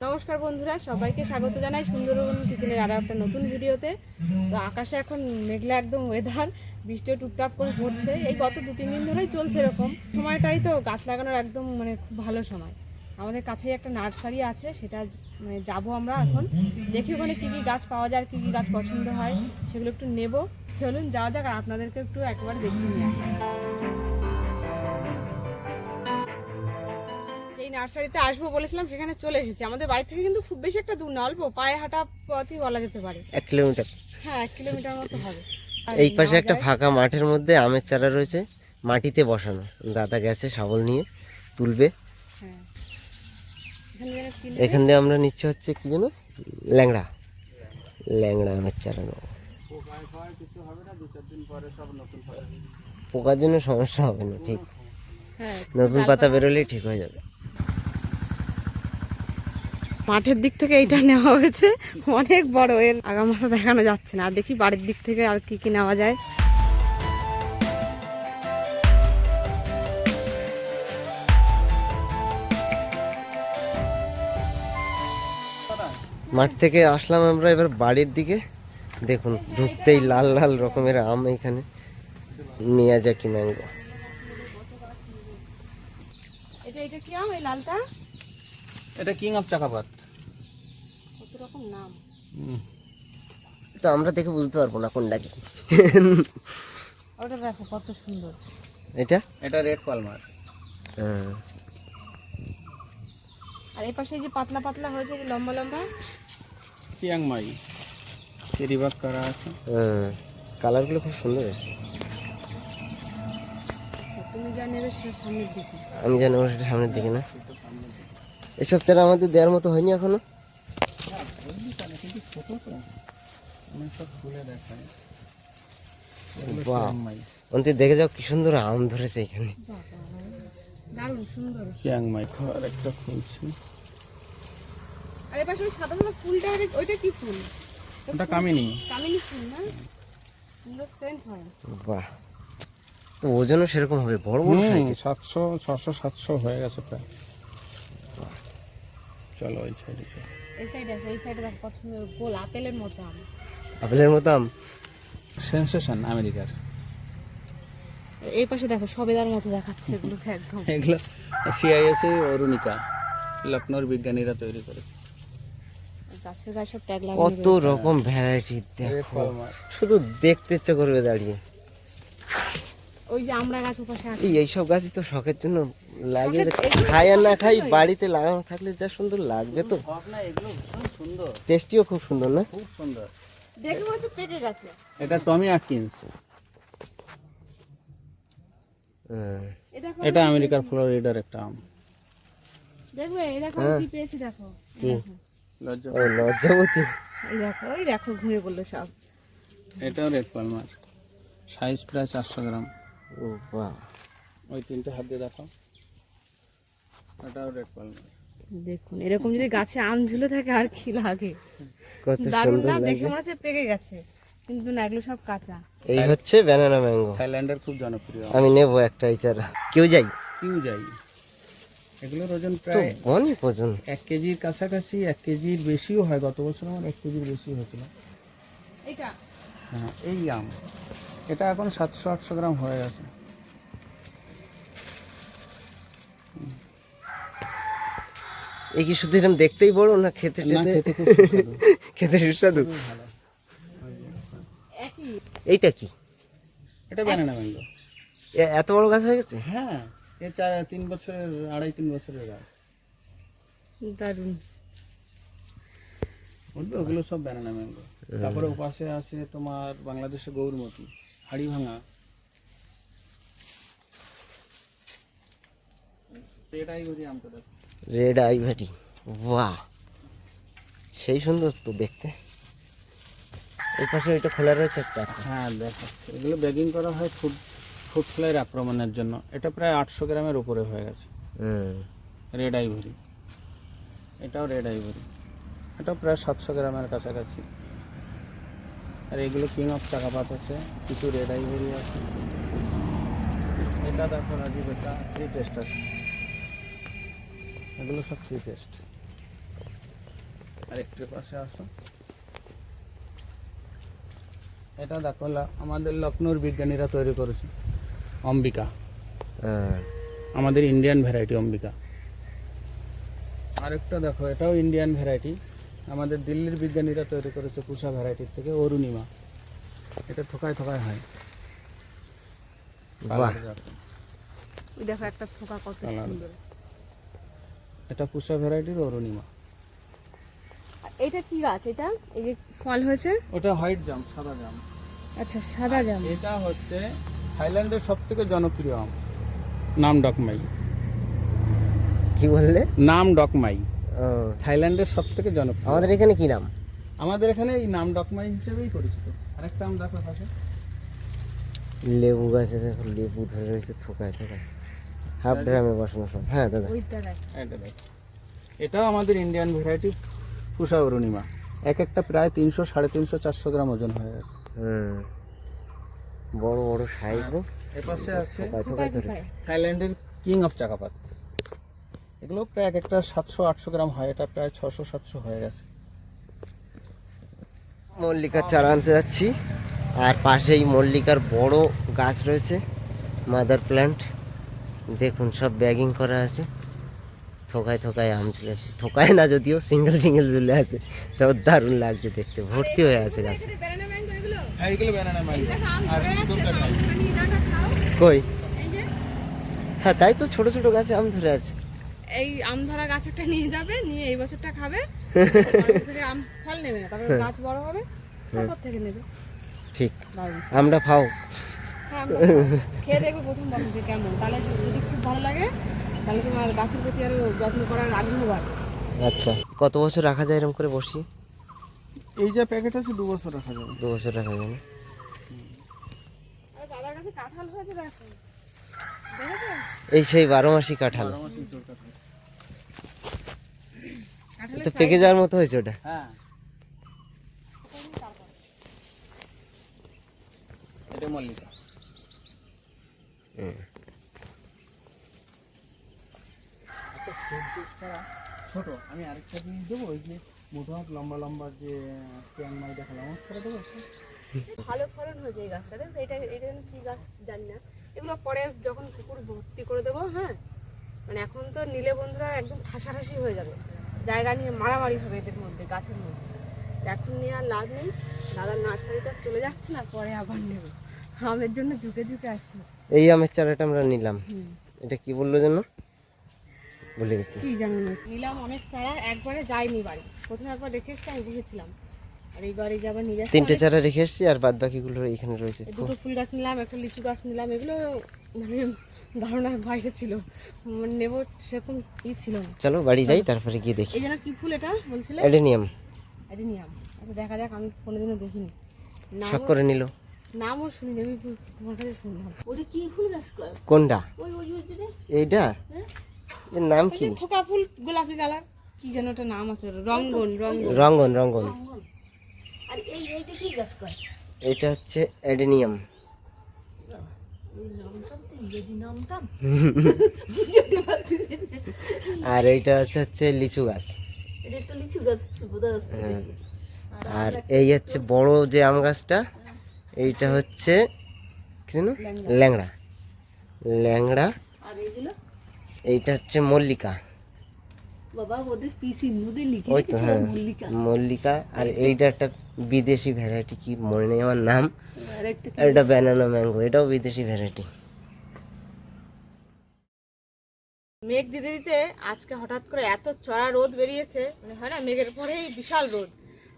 নমস্কার বন্ধুরা, সবাইকে স্বাগত জানাই সুন্দরবন কিচেনের আরও একটা নতুন ভিডিওতে। তো আকাশে এখন মেঘলা একদম ওয়েদার, বৃষ্টিও টুপটাপ করে পড়ছে। এই গত 2-3 দিন ধরেই চলছে এরকম সময়টাই। তো গাছ লাগানোর একদম খুব ভালো সময়। আমাদের কাছেই একটা নার্সারি আছে, সেটা যাবো আমরা এখন, দেখি ওখানে কী কী গাছ পাওয়া যায়, কী কী গাছ পছন্দ হয় সেগুলো একটু নেব। চলুন যাওয়া যাক, আর আপনাদেরকে একটু একবার দেখিয়ে নিয়ে আসি। এই নার্সারিতে আসবো বলেছিলাম, সেখানে চলে এসেছি। আমাদের বাড়ি থেকে কিন্তু খুব বেশি একটা দূর না, অল্প পায়ে হাঁটা পথই বলা যেতে পারে। 1 কিলোমিটার। হ্যাঁ, 1 কিলোমিটার মতো হবে। এই পাশে একটা ফাঁকা মাঠের মধ্যে আমের চারা রয়েছে, মাটিতে বসানো। দাদা গেছে শাবল নিয়ে তুলবে। হ্যাঁ, এখান দিয়ে আমরা নিচ্ছে হচ্ছে কি যেন ল্যাংড়া ল্যাংড়া আমের চারা নেবো। পোকার জন্য সমস্যা হবে না, ঠিক। নতুন পাতা বেরোলেই ঠিক হয়ে যাবে। মাঠের দিক থেকে এইটা নেওয়া হয়েছে, অনেক বড়, এর আগামাথা দেখানো যাচ্ছে না। আর দেখি বাড়ির দিক থেকে আর কি কি নেওয়া যায়। মাঠ থেকে আসলাম আমরা এবার বাড়ির দিকে। দেখুন, ঢুকতেই লাল লাল রকমের আম। এখানে মিয়াজাকি ম্যাঙ্গো। এটা কি আম? এই লালটা এটা কিং অফ চাকাপাত। কত রকম নাম, তো আমরা দেখে বুঝতে পারবো না কোনটা কি। ওটা দেখো কত সুন্দর। এটা রেড পালমার। আর এই পাশে যে পাতলা পাতলা হয়েছে, লম্বা লম্বা, চিয়াংমাই চেরিবাগ করা আছে। কালারগুলো খুব সুন্দর এসেছে। তুমি যা নেবে সেটা সামনের দিকে। আমি জানি সেটা সামনের দিকে না। এসব চারা আমাদের দেওয়ার মতো হয়নি এখনো। অন্তে দেখে যাও কি সুন্দর আম ধরেছে এখানে। দারুণ সুন্দর চিয়াংমাই খাওয়ার একটা ফুলছি। আর এই পাশে ওই সাদা সাদা ফুলটা, ওইটা কি ফুল? ওটা কামিনী। কামিনী ফুল না? সুন্দর সেন্ট হয়। বাহ, তো ওজনও সেরকম হবে, বড় বড় সাইজের। 700 600 700 হয়ে গেছে প্রায়। চলো ওই সাইডে চলো। এই সাইডে আছে, এই সাইডে দেখো কত সুন্দর গোল আপেলের মতো আম। আপেলের মতো আম। সেন্সেশন আমেরিকার। এই পাশে দেখো সবেদার মতো দেখাচ্ছে এগুলো একদম। এগুলো সিআইএস অরুণিকা, লখনৌর বিজ্ঞানীরা তৈরি করেছে। গাছের গায়ে সব ট্যাগ লাগানো কত রকম ভ্যারাইটি দেখো, শুধু দেখতে ইচ্ছে করবে দাঁড়িয়ে। ওই যে আমরা গাছ পাশে আছে। এইসব গাছই তো শখের জন্য লাগিয়ে, খাই আর না খাই বাড়িতে লাগানো থাকলে যা সুন্দর লাগবে। তো এগুলো ভীষণ সুন্দর, টেস্টিও খুব সুন্দর না? খুব সুন্দর। দেখে মনে হচ্ছে পেকে গেছে। এটা টমি আটকিন্স। এটা আমেরিকার ফ্লোরিডার একটা আম। দেখবে এই দেখো কি পেয়েছি, দেখো লজ্জাবতী। এই দেখো, ওই দেখো ঘুরে পড়লো সব। এটাও রেড পালমার, সাইজ প্রায় 400 গ্রাম। ও বাহ, ওই তিনটে হাত দিয়ে দেখো, এটাও রেড পালমার। দেখুন এরকম যদি গাছে আম ঝুলে থাকে আর কি লাগে, কত দারুণ সুন্দর না? দেখে লাগে। মনে হচ্ছে পেকে গেছে, কিন্তু না, এগুলো সব কাঁচা। এই হচ্ছে ব্যানানা ম্যাঙ্গো। থাইল্যান্ডের খুব জনপ্রিয়। আমি নেবো একটা এই চারা। কেউ যাই কিউ যাই। এগুলোর ওজন তো প্রায় অনেক ওজন, 1 কেজির কাছাকাছি, 1 কেজির বেশিও হয়। গত বছর আমার 1 কেজির বেশি হয়েছিল। এইটা হ্যাঁ, এই আম এটা এখন 700-800 গ্রাম হয়ে গেছে। এই কি শুধু এরকম দেখতেই বড় না খেতে না, টেতে? খেতে খুব সুস্বাদু। খেতে সুস্বাদু। ভালো। একই। এইটা কি? এটা ব্যানানা ম্যাঙ্গো। এত বড় গাছ হয়ে গেছে? হ্যাঁ, এ 3 বছরের, 2.5-3 বছরের গাছ। দারুণ। বুঝলো, ওগুলো সব ব্যানানা ম্যাঙ্গো। তারপরে ওপাশে আছে তোমার বাংলাদেশে গৌরমতি, হাড়ি ভাঙা। এটাই ওই আমটা দেখো, রেড আইভরি। বাহ, সেই সুন্দর তো দেখতে। এই পাশে ওইটা খোলা রয়েছে একটা। হ্যাঁ দেখো, এগুলো ব্যাগিং করা হয় ফুড ফ্লাইয়ের আক্রমণের জন্য। এটা প্রায় 800 গ্রামের উপরে হয়ে গেছে। রেড আইভরি, এটাও রেড আইভরি, এটাও প্রায় 700 গ্রামের কাছাকাছি। আর এগুলো কিং অফ চাকাপাত আছে, কিছু রেড আইভরি আছে। এটা দেখো রাজীব, এটা 3 টেস্ট আছে। এগুলো সব 3 টেস্ট। আর একটু পাশে আসো। এটা দেখো আমাদের লখনৌর বিজ্ঞানীরা তৈরি করেছে অম্বিকা, আমাদের ইন্ডিয়ান ভ্যারাইটি অম্বিকা। আরেকটা দেখো, এটাও ইন্ডিয়ান ভ্যারাইটি, আমাদের দিল্লির বিজ্ঞানীরা তৈরি করেছে পুষা ভ্যারাইটির থেকে, অরুণিমা। এটা থোকায় থোকায় হয়। বাহ, ওই দেখো একটা থোকা কত সুন্দর। এটা পুষা ভ্যারাইটির অরুণিমা। এটা কি গাছ? এটা এই যে ফল হয়েছে, ওটা হোয়াইট জাম, সাদা জাম। আচ্ছা সাদা জাম। এটা হচ্ছে থাইল্যান্ডের সবথেকে জনপ্রিয় আম, নাম ডকমাই। কি বললে? নাম ডকমাই ও, থাইল্যান্ডের সবথেকে জনপ্রিয়। আমাদের এখানে কি নাম? আমাদের এখানে এই নাম ডকমাই হিসেবেই পরিচিত। আরেকটা আম দেখো পাশে, লেবু গাছে দেখো লেবু ধরে রয়েছে থোকায় থোকায়, হাফ ড্রামে বসানো সব। হ্যাঁ দাদা, ওইটা দেখ। এটা দেখো, এটাও আমাদের ইন্ডিয়ান ভ্যারাইটি পুষা অরুণিমা। এক একটা প্রায় 300, 350, 400 গ্রাম ওজন হয়ে গেছে। বড় বড় সাইজ। এপাশে আছে থোকায় থোকায় ধরে। থাইল্যান্ডের কিং অফ চাকাপাত। এগুলো প্রায় এক একটা 700-800 গ্রাম হয়, এটা প্রায় 600-700 হয়ে গেছে। মল্লিকার চারা আনতে যাচ্ছি, আর পাশেই মল্লিকার বড় গাছ রয়েছে, মাদার প্ল্যান্ট। দেখুন সব ব্যাগিং করা আছে, থোকায় থোকায় আম ঝুলে আছে। থোকায় না যদিও, সিঙ্গেল সিঙ্গেল ঝুলে আছে, সব দারুণ লাগছে দেখতে, ভর্তি হয়ে আছে গাছে। হ্যাঁ, এগুলো ব্যানানা ম্যাঙ্গো আর সুন্দর নাই। কই? হ্যাঁ তাই তো, ছোট ছোট গাছে আম ধরে আছে। এই আম ধরা গাছ একটা নিয়ে যাবে, নিয়ে এই বছরটা খাবে, থেকে আম ফল নেবে না, তারপরে গাছ বড় হবে, তারপর থেকে নেবে। ঠিক, দারুণ। আমরা খাও। হ্যাঁ, আমরা খাবো। খেয়ে দেখবো প্রথম বছর যে কেমন, তাহলে যদি খুব ভালো লাগে তাহলে তোমার গাছের প্রতি আরো যত্ন করার আগ্রহ বাড়বে। আচ্ছা, কত বছর রাখা যায় এরকম করে বসি? এই যে প্যাকেট আছে 2 বছর রাখা যাবে। 2 বছর রাখা যাবে না? আরে দাদার কাছে কাঁঠাল হয়েছে দেখো, দেখেছো? এই সেই 12 মাসি কাঁঠাল, বারোমাসি চোর কাঁঠাল। কাঁঠালের তো পেকে যাওয়ার মতো হয়েছে ওটা। হ্যাঁ, এটা মল্লিকা। আচ্ছা, সবজিটা ছোট, আমি আরেকটা জিনিস দেবো, ওই যে মোটা লম্বা লম্বা যে চিয়াংমাই দেখালাম, আমার করে দেবো একটা? ভালো ফলন হয়েছে এই গাছটাতে। তো এটা এটা যেন কি গাছ জানি না, এগুলো পরে যখন পুকুর ভর্তি করে দেবো, হ্যাঁ মানে এখন তো নিলে বন্ধুরা একদম ঠাসাঠাসি হয়ে যাবে, জায়গা নিয়ে মারামারি হবে এদের মধ্যে, গাছের মধ্যে। তো এখন নিয়ে আর লাভ নেই, দাদার নার্সারিটা চলে যাচ্ছে না, পরে আবার নেব, আমের জন্য ঝুঁকে ঝুঁকে আসতে হচ্ছে। এই আমের চারাটা আমরা নিলাম, এটা কি বললো যেন, ভুলে গেছি। কি জানি না, নিলাম অনেক চারা, একবারে যাইনি বাড়ি, প্রথমে একবার রেখে এসছি, আমি বুঝেছিলাম, আর এইবারে যাবার নিয়ে যাচ্ছি। 3টে চারা রেখে এসেছি, আর বাদ বাকিগুলো এখানে রয়েছে। দুটো ফুল গাছ নিলাম, একটা লিচু গাছ নিলাম, এগুলো মানে ধারণার বাইরে ছিল, মানে নেব সেরকম ই ছিল না। চলো বাড়ি যাই, তারপরে গিয়ে দেখি। এই যেন কি ফুল এটা বলছিলে? অ্যাডেনিয়াম। অ্যাডেনিয়াম। আচ্ছা দেখা যাক, আমি কোনোদিনও দেখিনি, শখ করে নিল। নামও শুনি, আমি তোমার কাছে শুনলাম। ওটা কি ফুল গাছ? কোনটা? ওই ওই ওই যেটা, এইটা এর নাম ওই কি? যে থোকা ফুল, গোলাপি কালার, কি যেন ওটা নাম আছে, রঙ্গন রঙ্গন। রঙ্গন রঙ্গন। আর এই এইটা কি গাছ কয়? এটা হচ্ছে অ্যাডেনিয়াম। আর এইটা হচ্ছে লিচু গাছ। এটা তো লিচু গাছ বোধ আছে। হ্যাঁ। আর এই হচ্ছে বড় যে আম গাছটা, এইটা হচ্ছে কি জানো, ল্যাংড়া। ল্যাংড়া। আর এইগুলো এইটা হচ্ছে মল্লিকা। বাবা ওদের পিসি নদী লিখে ওই তো, রেখেছিল হ্যাঁ মল্লিকা। মল্লিকা। আর এইটা একটা বিদেশি ভ্যারাইটি, কি মনে নেই আমার নাম। আর একটা কি? এটা ব্যানানা ম্যাঙ্গো, এটাও বিদেশি ভ্যারাইটি। মেঘ দিতে দিতে আজকে হঠাৎ করে এত চড়া রোদ বেরিয়েছে, মানে হয় না মেঘের পরেই বিশাল রোদ,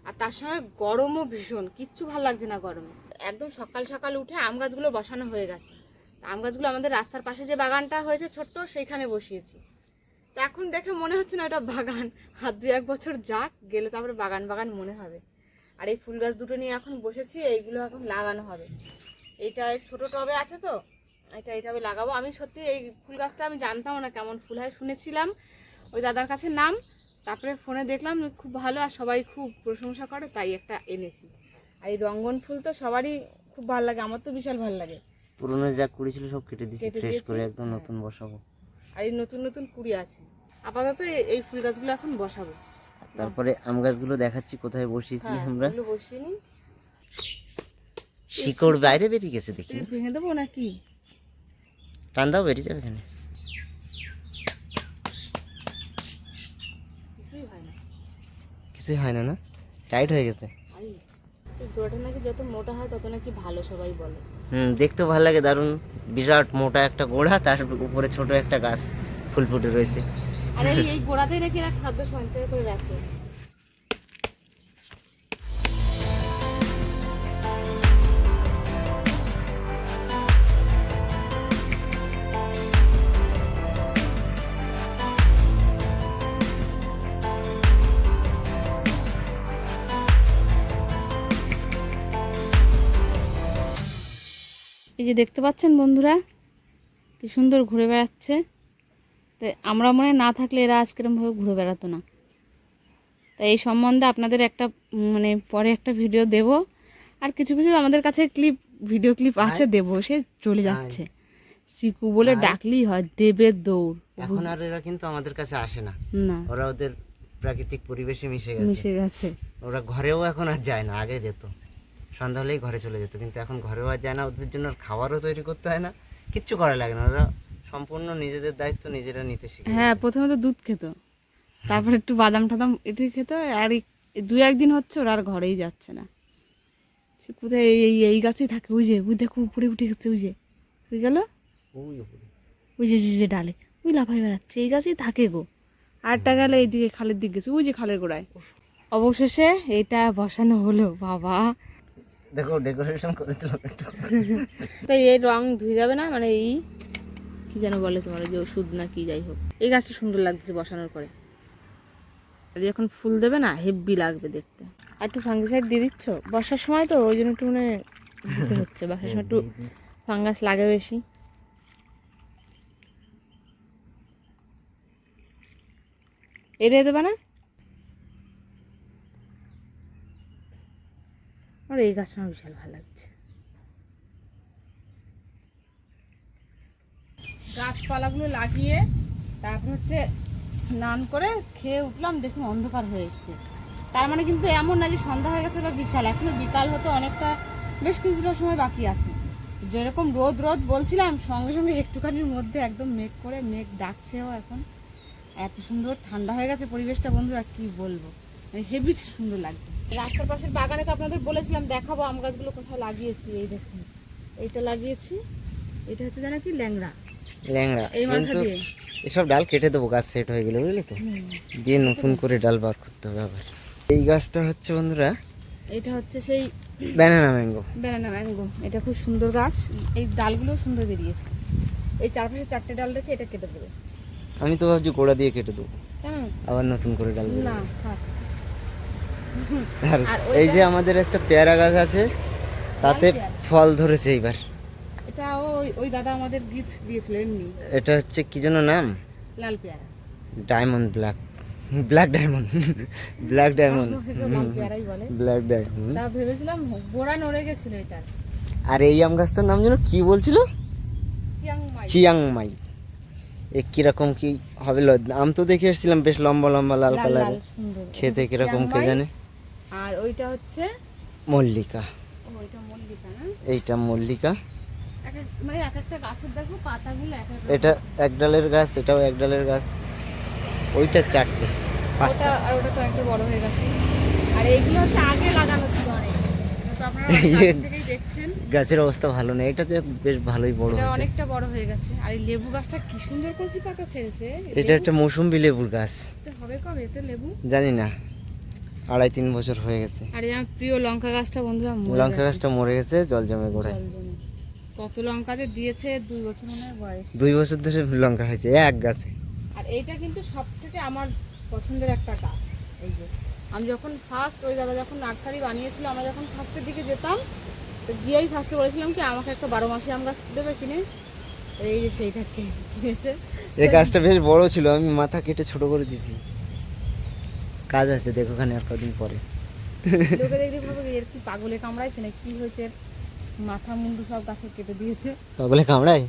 আর তার সঙ্গে গরমও ভীষণ, কিচ্ছু ভালো লাগছে না গরমে। একদম সকাল সকাল উঠে আম গাছগুলো বসানো হয়ে গেছে। আম গাছগুলো আমাদের রাস্তার পাশে যে বাগানটা হয়েছে ছোট্ট, সেইখানে বসিয়েছি। তো এখন দেখে মনে হচ্ছে না ওটা বাগান, আর 2-1 বছর যাক, গেলে তারপরে বাগান বাগান মনে হবে। আর এই ফুল গাছ দুটো নিয়ে এখন বসেছি, এইগুলো এখন লাগানো হবে। এইটা ছোট টবে আছে তো, এটা এইভাবে লাগাবো। আমি সত্যি এই ফুল গাছটা আমি জানতাম না কেমন ফুল হয়, শুনেছিলাম ওই দাদার কাছে নাম, তারপরে ফোনে দেখলাম খুব ভালো, আর সবাই খুব প্রশংসা করে, তাই একটা এনেছি। আর এই রঙ্গন ফুল তো সবারই খুব ভালো লাগে, আমার তো বিশাল ভালো লাগে। পুরনো যা কুড়ি ছিল সব কেটে দিয়েছি, কেটে ফ্রেশ দিয়েছি, করে একদম হ্যাঁ। নতুন বসাবো। আর এই নতুন নতুন কুড়ি আছে, আপাতত এই ফুল গাছগুলো এখন বসাবো। তারপরে আম গাছগুলো দেখাচ্ছি কোথায় বসিয়েছি হ্যাঁ, আমরা। এগুলো বসিয়ে নি। শিকড় বাইরে বেরিয়ে গেছে দেখি, তুই ভেঙে দেবো নাকি? টান দাও, বেরিয়ে যাবে এখানে। কিছুই হয় না। কিছুই হয় না, না টাইট হয়ে গেছে। আই, এই গোড়াটা নাকি যত মোটা হয় তত নাকি ভালো, সবাই বলে। দেখতেও ভালো লাগে, দারুণ বিরাট মোটা একটা গোড়া, তার উপরে ছোট একটা গাছ ফুল ফুটে রয়েছে। আর এই গোড়াতেই নাকি এরা খাদ্য সঞ্চয় করে রাখে। এই যে দেখতে পাচ্ছেন বন্ধুরা, কি সুন্দর ঘুরে বেড়াচ্ছে। তো আমরা মনে হয় না থাকলে এরা আজকেরমভাবে ঘুরে বেড়াতো না। তাই এই সম্বন্ধে আপনাদের একটা মানে পরে একটা ভিডিও দেব। আর কিছু কিছু আমাদের কাছে ভিডিও ক্লিপ আছে, দেব। সে চলে যাচ্ছে, চিকু বলে ডাকলেই হয়, দেবের দৌড়। এখন আর এরা কিন্তু আমাদের কাছে আসে না, না, ওরা ওদের প্রাকৃতিক পরিবেশে মিশে মিশে গেছে। ওরা ঘরেও এখন আর যায় না, আগে যেত, সন্ধ্যা হলেই ঘরে চলে যেত, কিন্তু এখন ঘরেও আর যায় না। ওদের জন্য আর খাবারও তৈরি করতে হয় না, কিচ্ছু করা লাগে না, ওরা সম্পূর্ণ নিজেদের দায়িত্ব নিজেরা নিতে শিখে হ্যাঁ, প্রথমে তো দুধ খেত, তারপর একটু বাদাম টাদাম এটি খেত। আর দু একদিন হচ্ছে ওরা আর ঘরেই যাচ্ছে না। সে কোথায় এই গাছেই থাকে। ওই দেখো উপরে উঠে গেছে, ওই গেল, ওই উপরে। ওই যে ডালে ওই লাফাই বেড়াচ্ছে, এই গাছেই থাকে গো। আরটা গেলে এইদিকে খালের দিক গেছে, ওই যে খালের গোড়ায়। অবশেষে এটা বসানো হলো। বাবা, দেখো ডেকোরেশন করে দিলাম একটু। তাই এই রং ধুয়ে যাবে না, মানে এই কি যেন বলে তোমার, যে ওষুধ না কি, যাই হোক। এই গাছটা সুন্দর লাগছে বসানোর পরে। আর যখন ফুল দেবে না, হেভি লাগবে দেখতে। আর একটু ফাঙ্গিসাইড দিয়ে দিচ্ছ বর্ষার সময়, তো ওই জন্য একটু মানে দিতে হচ্ছে। বর্ষার সময় একটু ফাঙ্গাস লাগে বেশি। এড়ে দেবে না। আর এই গাছটা আমার বিশাল ভালো লাগছে। গাছপালাগুলো লাগিয়ে তারপর হচ্ছে স্নান করে খেয়ে উঠলাম, দেখুন অন্ধকার হয়ে এসছে। তার মানে কিন্তু এমন না যে সন্ধ্যা হয়ে গেছে বা বিকাল, এখনো বিকাল হতে অনেকটা, বেশ কিছুটা সময় বাকি আছে। যেরকম রোদ বলছিলাম, সঙ্গে সঙ্গে একটুখানির মধ্যে একদম মেঘ ডাকছেও এখন। এত সুন্দর ঠান্ডা হয়ে গেছে পরিবেশটা বন্ধুরা, কি বলবো, মানে হেভি সুন্দর লাগছে। রাস্তার পাশের বাগানে তো আপনাদের বলেছিলাম দেখাবো আম গাছগুলো কোথায় লাগিয়েছি। এই দেখুন, এইটা লাগিয়েছি। এটা হচ্ছে জানা কি, ল্যাংড়া। এই মাথা কিন্তু দিয়ে এসব ডাল কেটে দেবো, গাছ সেট হয়ে গেলে, বুঝলি তো, দিয়ে নতুন করে ডাল বার করতে হবে আবার। এই গাছটা হচ্ছে বন্ধুরা, এটা হচ্ছে সেই ব্যানানা ম্যাঙ্গো। এটা খুব সুন্দর গাছ, এই ডালগুলো সুন্দর বেরিয়েছে। এই চারপাশে 4টে ডাল রেখে এটা কেটে দেবে। আমি তো ভাবছি গোড়া দিয়ে কেটে দেবো, কেন আবার নতুন করে ডাল বেরোবে। না, থাক। আর আর এই যে আমাদের একটা পেয়ারা গাছ আছে, তাতে লাল পেয়ারা। ফল ধরেছে এইবার। এটা ওই দাদা আমাদের গিফট দিয়েছিল এমনি, এটা হচ্ছে কি যেন নাম, লাল পেয়ারা। ডায়মন্ড ব্ল্যাক ডায়মন্ড লাল পেয়ারাই বলে। Black diamond. তা ভেবেছিলাম গোড়া নড়ে গেছিল এটা। আর এই আম গাছটার নাম যেন কি বলছিল, চিয়াংমাই। এ কিরকম কি হবে, আম তো দেখে এসেছিলাম বেশ লম্বা লম্বা লাল কালার, সুন্দর খেতে কিরকম কে জানে। আর ওইটা হচ্ছে মল্লিকা, ওইটা মল্লিকা না, এইটা মল্লিকা। মানে এক একটা গাছের দেখো পাতাগুলো এক এক এটা এক ডালের গাছ, এটাও এক ডালের গাছ, ওইটা 4টে 5টা। আর ওটা তো একটা বড় হয়ে গেছে। আর এইগুলো হচ্ছে আগে লাগানো ছিল অনেক, এটা তো আপনারা আগে থেকেই দেখছেন। গাছের অবস্থা ভালো না, এটা যে বেশ ভালোই বড় এটা হয়েছে। অনেকটা বড় হয়ে গেছে। আর এই লেবু গাছটা কি সুন্দর কচি পাতা ছেড়েছে। এটা একটা মৌসুম্বি লেবুর গাছ, এতে হবে কবে এতে লেবু জানি না, 2.5-3 বছর হয়ে গেছে। আর এই আমার প্রিয় লঙ্কা গাছটা বন্ধুরা মরে লঙ্কা গেছে। গাছটা মরে গেছে জল জমে গোড়ায়। জল জমে। কত লঙ্কা যে দিয়েছে, 2 বছর মনে হয় বয়স। 2 বছর ধরে লঙ্কা হয়েছে এক গাছে। আর এইটা কিন্তু সব থেকে আমার পছন্দের একটা গাছ। এই যে আমি যখন ফার্স্ট, ওই দাদা যখন নার্সারি বানিয়েছিল, আমরা যখন ফার্স্টের দিকে যেতাম, তো গিয়েই ফার্স্টে বলেছিলাম কি আমাকে একটা 12 মাসি আম গাছ দেবে কিনে। এই যে সেইটা কিনেছে। এই গাছটা বেশ বড় ছিল, আমি মাথা কেটে ছোট করে দিয়েছি। কাজ আছে দেখো ওখানে আর কদিন পরে। লোকে দেখলে ভাবে এর কি পাগলে কামড়াইছে না কি হয়েছে, এর মাথা মুন্ডু সব গাছে কেটে দিয়েছে। পাগলে কামড়ায়।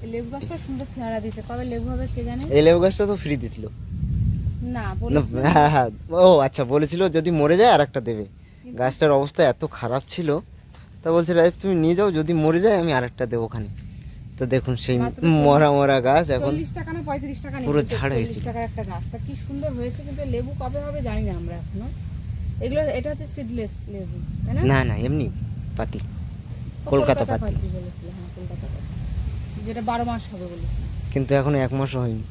এই লেবু গাছটা সুন্দর চেহারা দিয়েছে, কবে লেবু হবে কে জানে। এই লেবু গাছটা তো ফ্রি দিছিল। না না, বলেছিল হ্যাঁ হ্যাঁ, ও আচ্ছা, বলেছিল যদি মরে যায় আর একটা দেবে। গাছটার অবস্থা এত খারাপ ছিল, তা বলছে রাইফ তুমি নিয়ে যাও, যদি মরে যায় আমি আর একটা দেবো ওখানে। তো দেখুন সেই মাত্র মরা মরা গাছ এখন 40 টাকা না 35 টাকা পুরো নিয়েছে, ঝাড় 40 হয়েছিল। টাকার একটা গাছ, তা কি সুন্দর হয়েছে, কিন্তু লেবু কবে হবে জানি না আমরা এখনো। এগুলো এটা হচ্ছে সিডলেস লেবু, তাই না? না না, এমনি পাতি, ও, কলকাতা পাতি। পাতি বলেছিল, হ্যাঁ কলকাতা পাতি, যেটা 12 মাস হবে বলেছিল। কিন্তু এখনো 1 মাসও হয়নি,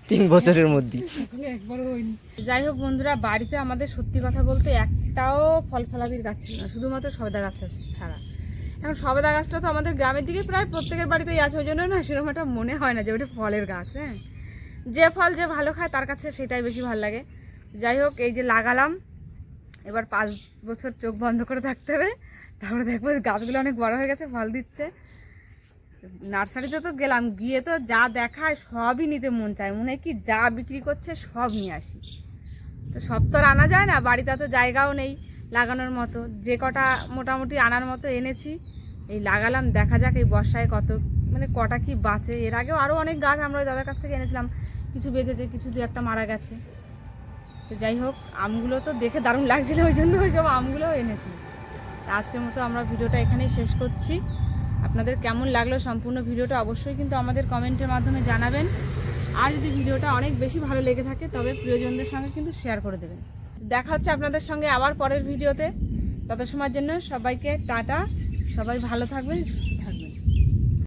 3 বছরের মধ্যে। এখনো একবারও হয়নি। যাই হোক বন্ধুরা, বাড়িতে আমাদের সত্যি কথা বলতে একটাও ফল ফলাদির গাছ ছিল না, শুধুমাত্র সবেদা গাছটা ছাড়া। এখন সবেদা গাছটা তো আমাদের গ্রামের দিকে প্রায় প্রত্যেকের বাড়িতেই আছে, ওই জন্য না সেরকম একটা মনে হয় না যে ওটা ফলের গাছ। হ্যাঁ, যে ফল যে ভালো খায় তার কাছে সেটাই বেশি ভালো লাগে। যাই হোক, এই যে লাগালাম, এবার 5 বছর চোখ বন্ধ করে থাকতে হবে, তারপরে দেখবো গাছগুলো অনেক বড় হয়ে গেছে, ফল দিচ্ছে। নার্সারিতে তো গেলাম, গিয়ে তো যা দেখায় সবই নিতে মন চায়, মনে হয় কি যা বিক্রি করছে সব নিয়ে আসি। তো সব তো আর আনা যায় না, বাড়িতে তো জায়গাও নেই লাগানোর মতো, যে কটা মোটামুটি আনার মতো এনেছি এই লাগালাম। দেখা যাক এই বর্ষায় কত মানে কটা কি বাঁচে। এর আগেও আরও অনেক গাছ আমরা ওই দাদার কাছ থেকে এনেছিলাম, কিছু বেঁচেছে, কিছু 2-1টা মারা গেছে। তো যাই হোক, আমগুলো তো দেখে দারুণ লাগছিল, ওই জন্য ওই সব আমগুলোও এনেছি। তা আজকের মতো আমরা ভিডিওটা এখানেই শেষ করছি। আপনাদের কেমন লাগলো সম্পূর্ণ ভিডিওটা অবশ্যই কিন্তু আমাদের কমেন্টের মাধ্যমে জানাবেন। আর যদি ভিডিওটা অনেক বেশি ভালো লেগে থাকে তবে প্রিয়জনদের সঙ্গে কিন্তু শেয়ার করে দেবেন। দেখা হচ্ছে আপনাদের সঙ্গে আবার পরের ভিডিওতে। তত সময়ের জন্য সবাইকে টাটা, সবাই ভালো থাকবেন।